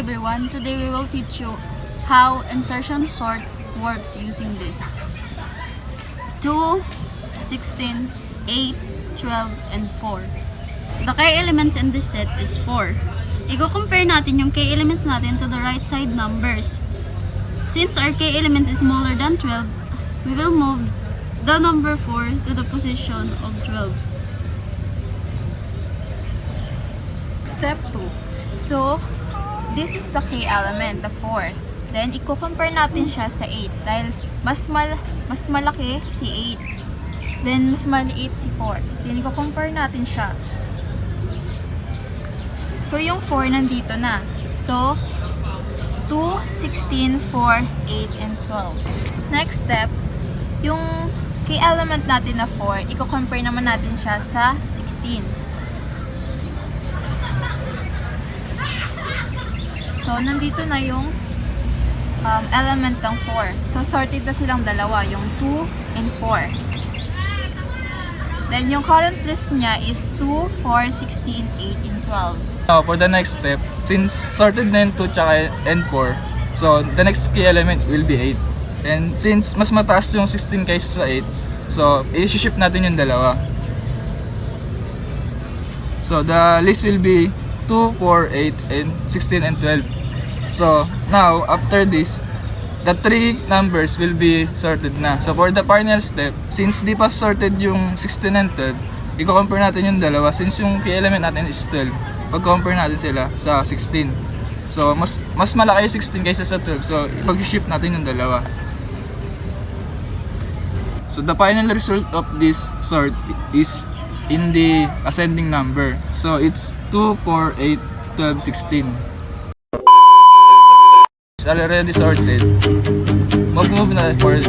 everyone, today we will teach you how insertion sort works using this. 2, 16, 8, 12, and 4. The k-elements in this set is 4. I-compare natin yung k-elements natin to the right side numbers. Since our k-element is smaller than 12, we will move the number 4 to the position of 12. Step 2. So, this is the k-element, the 4. Then, i-compare natin siya sa 8 dahil mas malaki si 8. Then, mas maliit si 4. Then, i-compare natin siya. So, yung 4 nandito na. So, 2, 16, 4, 8, and 12. Next step, yung k-element natin na 4, i-compare naman natin siya sa 16. So, nandito na yung element ng 4. So, sorted na silang dalawa, yung 2 and 4. Then, yung current list niya is 2, 4, 16, 8, and 12. Now, for the next step, since sorted na yung 2 tsaka and 4, so the next key element will be 8. And since mas mataas yung 16 kaysa sa 8, so i-shift natin yung dalawa. So the list will be 2, 4, 8, and 16 and 12. So now, after this, the 3 numbers will be sorted na. So for the final step, since di pa sorted yung 16 and 12, i-compare natin yung dalawa since yung key element natin is 12. Pag-compare natin sila sa 16. So mas malaki yung 16 kaysa sa 12. So ipag-shift natin yung dalawa. So the final result of this sort is in the ascending number. So it's 2, 4, 8, 12, 16. It's already sorted. Mag-move na forward.